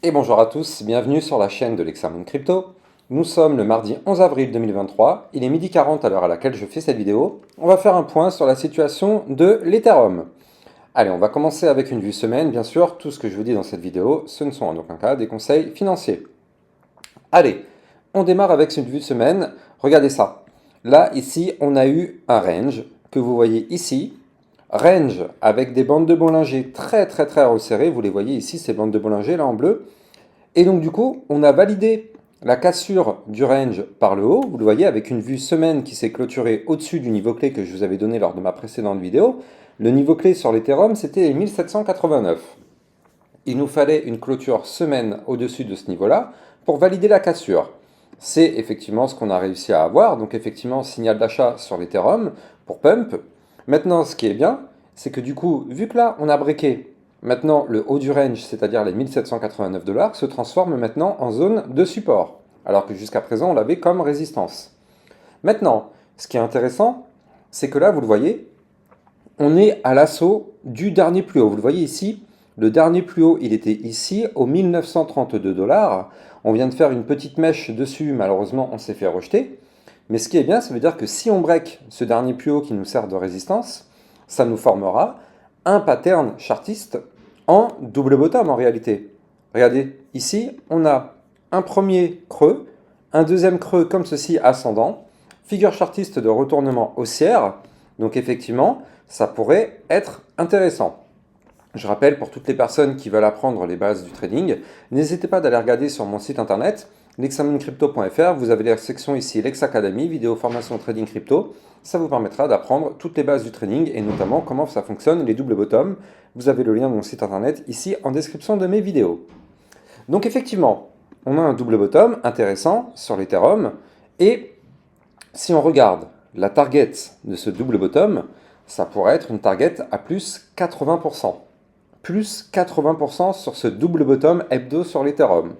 Et bonjour à tous, bienvenue sur la chaîne de l'Examen Crypto. Nous sommes le mardi 11 avril 2023, il est 12h40 à l'heure à laquelle je fais cette vidéo. On va faire un point sur la situation de l'Ethereum. Allez, on va commencer avec une vue semaine, bien sûr, tout ce que je vous dis dans cette vidéo, ce ne sont en aucun cas des conseils financiers. Allez, on démarre avec une vue semaine, regardez ça. Là, ici, on a eu un range que vous voyez ici, range avec des bandes de Bollinger très resserrées, vous les voyez ici, ces bandes de Bollinger là en bleu. Et donc du coup, on a validé la cassure du range par le haut, vous le voyez avec une vue semaine qui s'est clôturée au-dessus du niveau clé que je vous avais donné lors de ma précédente vidéo. Le niveau clé sur l'Ethereum, c'était les 1789. Il nous fallait une clôture semaine au-dessus de ce niveau-là pour valider la cassure. C'est effectivement ce qu'on a réussi à avoir, donc effectivement signal d'achat sur l'Ethereum pour pump. Maintenant, ce qui est bien, c'est que du coup, vu que là, on a breaké, maintenant le haut du range, c'est-à-dire les 1789 dollars, se transforme maintenant en zone de support, alors que jusqu'à présent, on l'avait comme résistance. Maintenant, ce qui est intéressant, c'est que là, vous le voyez, on est à l'assaut du dernier plus haut. Vous le voyez ici, le dernier plus haut, il était ici, aux 1932 dollars. On vient de faire une petite mèche dessus, malheureusement, on s'est fait rejeter. Mais ce qui est bien, ça veut dire que si on break ce dernier plus haut qui nous sert de résistance, ça nous formera un pattern chartiste en double bottom en réalité. Regardez, ici, on a un premier creux, un deuxième creux comme ceci ascendant, figure chartiste de retournement haussière. Donc effectivement, ça pourrait être intéressant. Je rappelle pour toutes les personnes qui veulent apprendre les bases du trading, n'hésitez pas d'aller regarder sur mon site internet l'examencrypto.fr, vous avez la section ici Lex Academy, vidéo formation trading crypto. Ça vous permettra d'apprendre toutes les bases du trading et notamment comment ça fonctionne, les double bottom. Vous avez le lien de mon site internet ici en description de mes vidéos. Donc effectivement, on a un double bottom intéressant sur l'Ethereum et si on regarde la target de ce double bottom, ça pourrait être une target à plus 80%. Plus 80% sur ce double bottom hebdo sur l'Ethereum.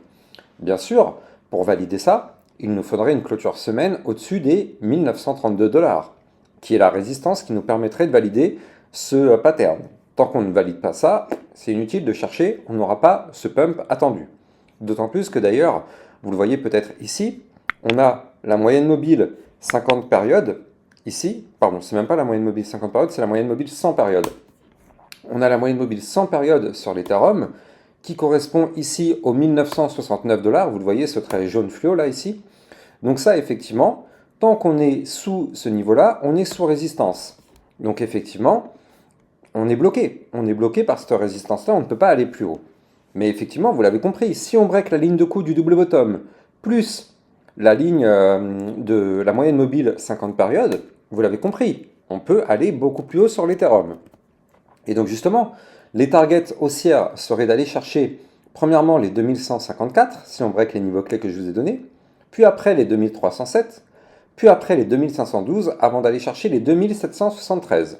Bien sûr, pour valider ça, il nous faudrait une clôture semaine au-dessus des 1932 dollars, qui est la résistance qui nous permettrait de valider ce pattern. Tant qu'on ne valide pas ça, c'est inutile de chercher, on n'aura pas ce pump attendu. D'autant plus que d'ailleurs, vous le voyez peut-être ici, on a la moyenne mobile 50 périodes, ici, pardon, c'est même pas la moyenne mobile 50 périodes, c'est la moyenne mobile 100 périodes. On a la moyenne mobile 100 périodes sur l'Ethereum, qui correspond ici aux 1969 dollars, vous le voyez, ce trait jaune fluo là ici. Donc ça, effectivement, tant qu'on est sous ce niveau-là, on est sous résistance. Donc effectivement, on est bloqué. On est bloqué par cette résistance-là, on ne peut pas aller plus haut. Mais effectivement, vous l'avez compris, si on break la ligne de coup du double bottom, plus la ligne de la moyenne mobile 50 périodes, vous l'avez compris, on peut aller beaucoup plus haut sur l'Ethereum. Et donc justement, les targets haussières seraient d'aller chercher premièrement les 2154, si on break les niveaux clés que je vous ai donnés, puis après les 2307, puis après les 2512, avant d'aller chercher les 2773.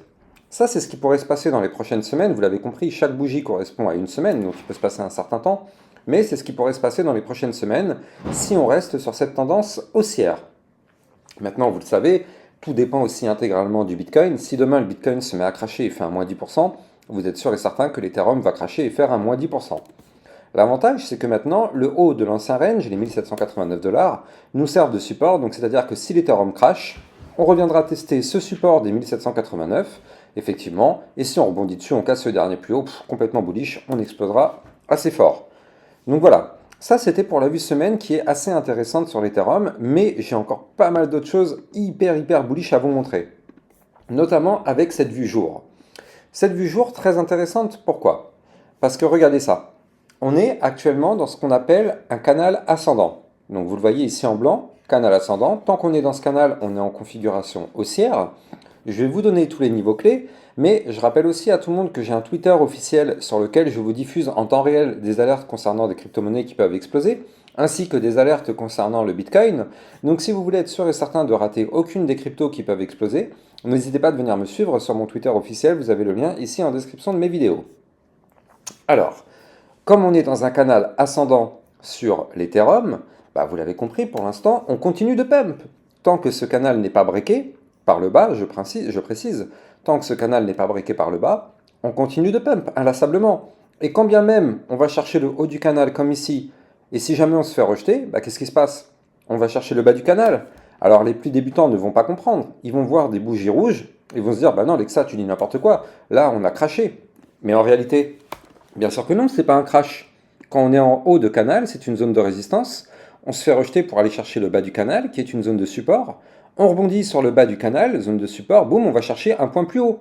Ça, c'est ce qui pourrait se passer dans les prochaines semaines. Vous l'avez compris, chaque bougie correspond à une semaine, donc il peut se passer un certain temps. Mais c'est ce qui pourrait se passer dans les prochaines semaines si on reste sur cette tendance haussière. Maintenant, vous le savez, tout dépend aussi intégralement du Bitcoin. Si demain le Bitcoin se met à cracher et fait un moins 10%, vous êtes sûr et certain que l'Ethereum va cracher et faire un moins 10%. L'avantage, c'est que maintenant, le haut de l'ancien range, les 1789 dollars, nous servent de support. Donc, c'est-à-dire que si l'Ethereum crash, on reviendra tester ce support des 1789, effectivement. Et si on rebondit dessus, on casse ce dernier plus haut, complètement bullish, on explosera assez fort. Donc voilà, ça c'était pour la vue semaine qui est assez intéressante sur l'Ethereum, mais j'ai encore pas mal d'autres choses hyper bullish à vous montrer. Notamment avec cette vue jour. Cette vue jour très intéressante, pourquoi? Parce que regardez ça, on est actuellement dans ce qu'on appelle un canal ascendant. Donc vous le voyez ici en blanc, canal ascendant. Tant qu'on est dans ce canal, on est en configuration haussière. Je vais vous donner tous les niveaux clés, mais je rappelle aussi à tout le monde que j'ai un Twitter officiel sur lequel je vous diffuse en temps réel des alertes concernant des crypto-monnaies qui peuvent exploser, ainsi que des alertes concernant le Bitcoin. Donc si vous voulez être sûr et certain de rater aucune des cryptos qui peuvent exploser, n'hésitez pas de venir me suivre sur mon Twitter officiel, vous avez le lien ici en description de mes vidéos. Alors, comme on est dans un canal ascendant sur l'Ethereum, vous l'avez compris, pour l'instant, on continue de pump. Tant que ce canal n'est pas breaké par le bas, je précise, tant que ce canal n'est pas breaké par le bas, on continue de pump inlassablement. Et quand bien même on va chercher le haut du canal comme ici, et si jamais on se fait rejeter, bah, qu'est-ce qui se passe? On va chercher le bas du canal. Alors les plus débutants ne vont pas comprendre. Ils vont voir des bougies rouges, ils vont se dire, bah non Alexa, tu dis n'importe quoi, là on a craché. Mais en réalité, bien sûr que non, c'est pas un crash. Quand on est en haut de canal, c'est une zone de résistance. On se fait rejeter pour aller chercher le bas du canal, qui est une zone de support. On rebondit sur le bas du canal, zone de support, boum, on va chercher un point plus haut.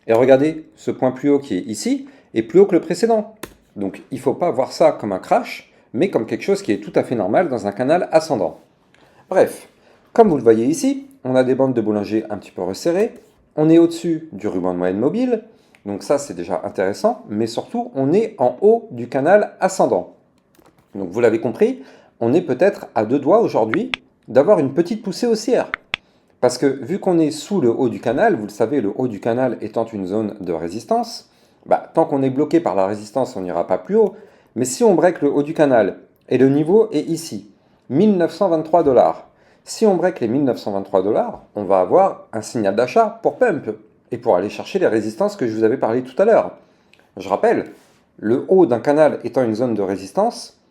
Et regardez, ce point plus haut qui est ici est plus haut que le précédent. Donc il ne faut pas voir ça comme un crash, mais comme quelque chose qui est tout à fait normal dans un canal ascendant. Bref, comme vous le voyez ici, on a des bandes de Bollinger un petit peu resserrées. On est au-dessus du ruban de moyenne mobile. Donc ça, c'est déjà intéressant, mais surtout, on est en haut du canal ascendant. Donc vous l'avez compris, on est peut-être à deux doigts aujourd'hui d'avoir une petite poussée haussière. Parce que vu qu'on est sous le haut du canal, vous le savez, le haut du canal étant une zone de résistance, bah, tant qu'on est bloqué par la résistance, on n'ira pas plus haut. Mais si on break le haut du canal, et le niveau est ici, 1923 $. Si on break les 1923 $, on va avoir un signal d'achat pour pump et pour aller chercher les résistances que je vous avais parlé tout à l'heure. Je rappelle, le haut d'un canal étant une zone de résistance,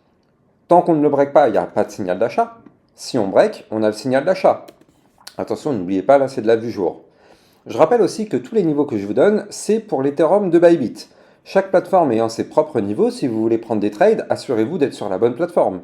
tant qu'on ne le break pas, il n'y a pas de signal d'achat. Si on break, on a le signal d'achat. Attention, n'oubliez pas, là c'est de la vue jour. Je rappelle aussi que tous les niveaux que je vous donne, c'est pour l'Ethereum de Bybit. Chaque plateforme ayant ses propres niveaux, si vous voulez prendre des trades, assurez-vous d'être sur la bonne plateforme.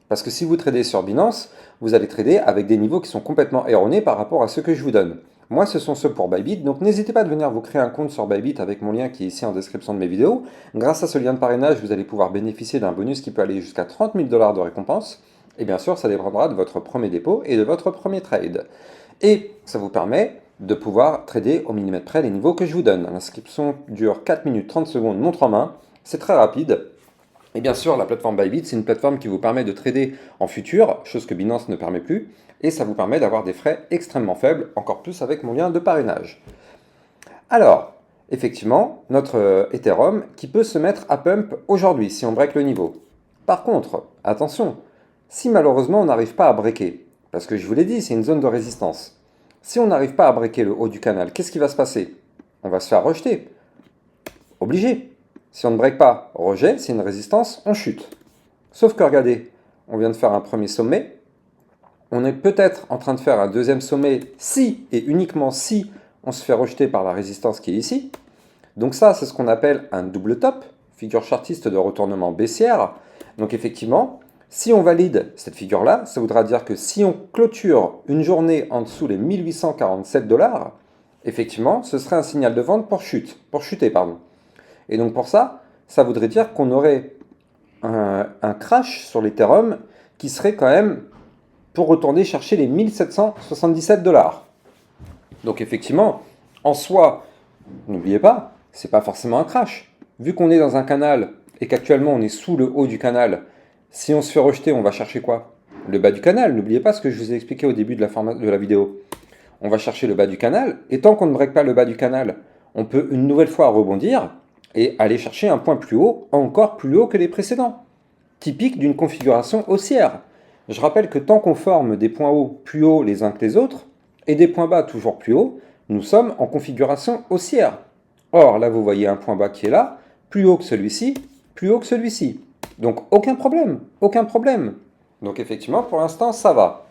Parce que si vous tradez sur Binance, vous allez trader avec des niveaux qui sont complètement erronés par rapport à ceux que je vous donne. Moi, ce sont ceux pour Bybit, donc n'hésitez pas à venir vous créer un compte sur Bybit avec mon lien qui est ici en description de mes vidéos. Grâce à ce lien de parrainage, vous allez pouvoir bénéficier d'un bonus qui peut aller jusqu'à 30 000 $ de récompense. Et bien sûr, ça dépendra de votre premier dépôt et de votre premier trade. Et ça vous permet de pouvoir trader au millimètre près les niveaux que je vous donne. L'inscription dure 4 minutes 30 secondes, montre en main. C'est très rapide. Et bien sûr, la plateforme Bybit, c'est une plateforme qui vous permet de trader en futur, chose que Binance ne permet plus, et ça vous permet d'avoir des frais extrêmement faibles, encore plus avec mon lien de parrainage. Alors, effectivement, notre Ethereum qui peut se mettre à pump aujourd'hui si on break le niveau. Par contre, attention, si malheureusement on n'arrive pas à breaker, parce que je vous l'ai dit, c'est une zone de résistance. Si on n'arrive pas à breaker le haut du canal, qu'est-ce qui va se passer? On va se faire rejeter. Obligé. Si on ne break pas, rejet, c'est une résistance, on chute. Sauf que regardez, on vient de faire un premier sommet. On est peut-être en train de faire un deuxième sommet si et uniquement si on se fait rejeter par la résistance qui est ici. Donc ça, c'est ce qu'on appelle un double top, figure chartiste de retournement baissière. Donc effectivement, si on valide cette figure-là, ça voudra dire que si on clôture une journée en dessous les 1847 $, effectivement, ce serait un signal de vente pour chuter. Et donc pour ça, ça voudrait dire qu'on aurait un crash sur l'Ethereum qui serait quand même pour retourner chercher les 1777 $. Donc effectivement, en soi, n'oubliez pas, c'est pas forcément un crash. Vu qu'on est dans un canal et qu'actuellement on est sous le haut du canal, si on se fait rejeter, on va chercher quoi? Le bas du canal. N'oubliez pas ce que je vous ai expliqué au début de la vidéo. On va chercher le bas du canal, et tant qu'on ne break pas le bas du canal, on peut une nouvelle fois rebondir et aller chercher un point plus haut, encore plus haut que les précédents. Typique d'une configuration haussière. Je rappelle que tant qu'on forme des points hauts plus hauts les uns que les autres, et des points bas toujours plus hauts, nous sommes en configuration haussière. Or, là, vous voyez un point bas qui est là, plus haut que celui-ci, plus haut que celui-ci. Donc, aucun problème, aucun problème. Donc, effectivement, pour l'instant, ça va.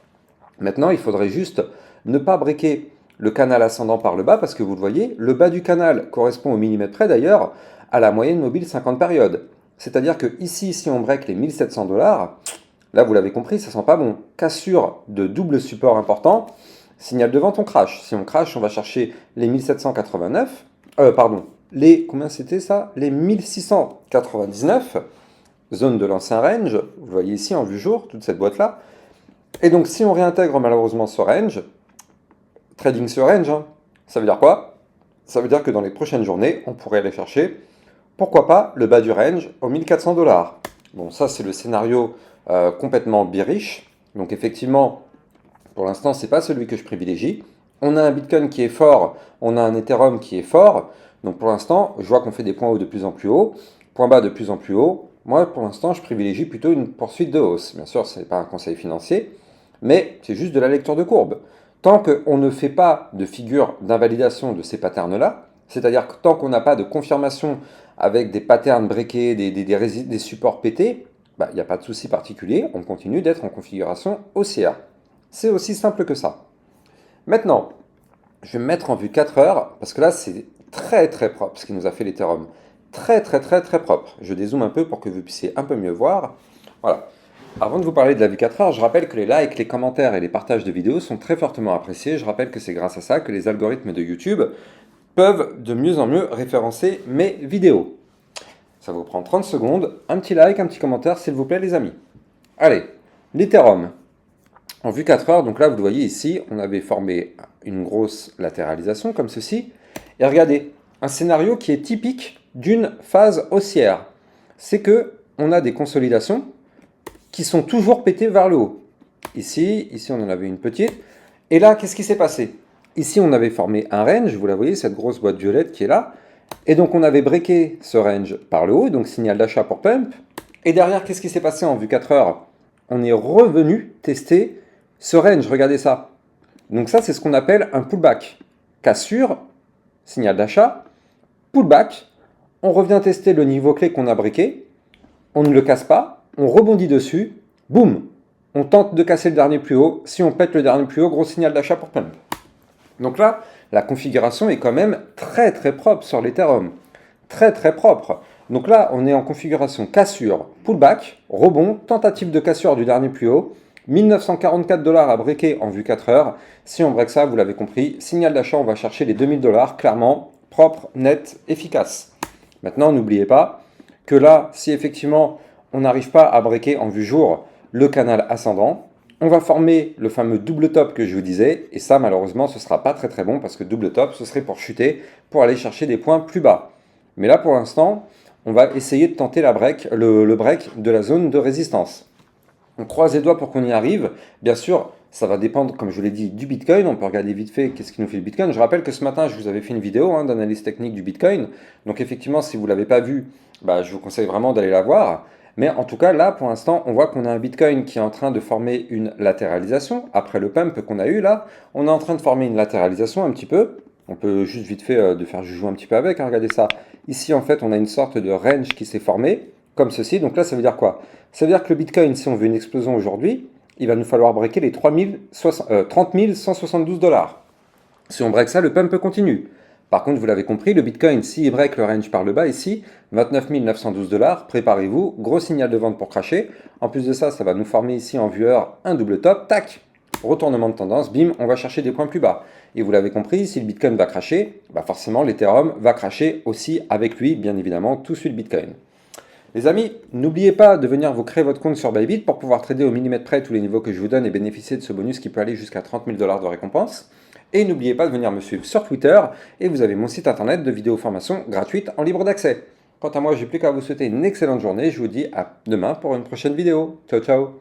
Maintenant, il faudrait juste ne pas breaker le canal ascendant par le bas, parce que vous le voyez, le bas du canal correspond au millimètre près d'ailleurs à la moyenne mobile 50 périodes. C'est-à-dire que ici, si on break les 1700 $, là, vous l'avez compris, ça sent pas bon. Cassure de double support important, signal de vente, on crash. Si on crash, on va chercher les 1789, combien c'était ça? Les 1699, zone de l'ancien range, vous voyez ici en vue jour, toute cette boîte-là. Et donc, si on réintègre malheureusement ce range, trading ce range, ça veut dire quoi? Ça veut dire que dans les prochaines journées, on pourrait aller chercher, pourquoi pas, le bas du range aux 1400 $. Bon, ça, c'est le scénario complètement bearish. Donc, effectivement, pour l'instant, ce n'est pas celui que je privilégie. On a un Bitcoin qui est fort, on a un Ethereum qui est fort. Donc, pour l'instant, je vois qu'on fait des points hauts de plus en plus haut, points bas de plus en plus haut. Moi, pour l'instant, je privilégie plutôt une poursuite de hausse. Bien sûr, ce n'est pas un conseil financier, mais c'est juste de la lecture de courbe. Tant qu'on ne fait pas de figure d'invalidation de ces patterns-là, c'est-à-dire que tant qu'on n'a pas de confirmation avec des patterns breakés, des supports pétés, bah, il n'y a pas de souci particulier, on continue d'être en configuration haussière. C'est aussi simple que ça. Maintenant, je vais me mettre en vue 4 heures, parce que là c'est très très propre ce qui nous a fait l'Ethereum. Très très très très propre. Je dézoome un peu pour que vous puissiez un peu mieux voir. Voilà. Avant de vous parler de la vue 4 heures, je rappelle que les likes, les commentaires et les partages de vidéos sont très fortement appréciés. Je rappelle que c'est grâce à ça que les algorithmes de YouTube peuvent de mieux en mieux référencer mes vidéos. Ça vous prend 30 secondes. Un petit like, un petit commentaire, s'il vous plaît, les amis. Allez, l'Ethereum. En vue 4 heures, donc là, vous le voyez ici, on avait formé une grosse latéralisation comme ceci. Et regardez, un scénario qui est typique d'une phase haussière. C'est que on a des consolidations qui sont toujours pétées vers le haut. Ici, on en avait une petite. Et là, qu'est-ce qui s'est passé? Ici, on avait formé un range, vous la voyez, cette grosse boîte violette qui est là. Et donc, on avait breaké ce range par le haut, donc signal d'achat pour pump. Et derrière, qu'est-ce qui s'est passé en vue 4 heures? On est revenu tester ce range, regardez ça. Donc ça, c'est ce qu'on appelle un pullback. Cassure, signal d'achat, pullback. On revient tester le niveau clé qu'on a breaké. On ne le casse pas, on rebondit dessus, boum. On tente de casser le dernier plus haut. Si on pète le dernier plus haut, gros signal d'achat pour pump. Donc là, la configuration est quand même très très propre sur l'Ethereum. Très très propre. Donc là, on est en configuration cassure, pullback, rebond, tentative de cassure du dernier plus haut. 1944 $ à breaker en vue 4 heures. Si on break ça, vous l'avez compris, signal d'achat, on va chercher les 2000 $, clairement, propre, net, efficace. Maintenant, n'oubliez pas que là, si effectivement on n'arrive pas à breaker en vue jour le canal ascendant, on va former le fameux double top que je vous disais, et ça malheureusement ce ne sera pas très très bon parce que double top ce serait pour chuter, pour aller chercher des points plus bas. Mais là pour l'instant, on va essayer de tenter le break de la zone de résistance. On croise les doigts pour qu'on y arrive. Bien sûr, ça va dépendre, comme je l'ai dit, du Bitcoin. On peut regarder vite fait qu'est-ce qui nous fait le Bitcoin. Je rappelle que ce matin, je vous avais fait une vidéo d'analyse technique du Bitcoin. Donc effectivement, si vous ne l'avez pas vue, je vous conseille vraiment d'aller la voir. Mais en tout cas, là, pour l'instant, on voit qu'on a un Bitcoin qui est en train de former une latéralisation. Après le pump qu'on a eu là, on est en train de former une latéralisation un petit peu. On peut juste vite fait de faire joujou un petit peu avec. Regardez ça. Ici, en fait, on a une sorte de range qui s'est formé, comme ceci. Donc là, ça veut dire quoi? Ça veut dire que le Bitcoin, si on veut une explosion aujourd'hui, il va nous falloir breaker les 30 172 $. Si on break ça, le pump continue. Par contre, vous l'avez compris, le Bitcoin, s'il break le range par le bas ici, 29 912 $, préparez-vous, gros signal de vente pour cracher. En plus de ça, ça va nous former ici en viewer un double top, tac, retournement de tendance, bim, on va chercher des points plus bas. Et vous l'avez compris, si le Bitcoin va cracher, forcément l'Ethereum va cracher aussi avec lui, bien évidemment, tout suit le Bitcoin. Les amis, n'oubliez pas de venir vous créer votre compte sur Bybit pour pouvoir trader au millimètre près tous les niveaux que je vous donne et bénéficier de ce bonus qui peut aller jusqu'à 30 000 $ de récompense. Et n'oubliez pas de venir me suivre sur Twitter et vous avez mon site internet de vidéos formation gratuites en libre d'accès. Quant à moi, j'ai plus qu'à vous souhaiter une excellente journée. Je vous dis à demain pour une prochaine vidéo. Ciao ciao.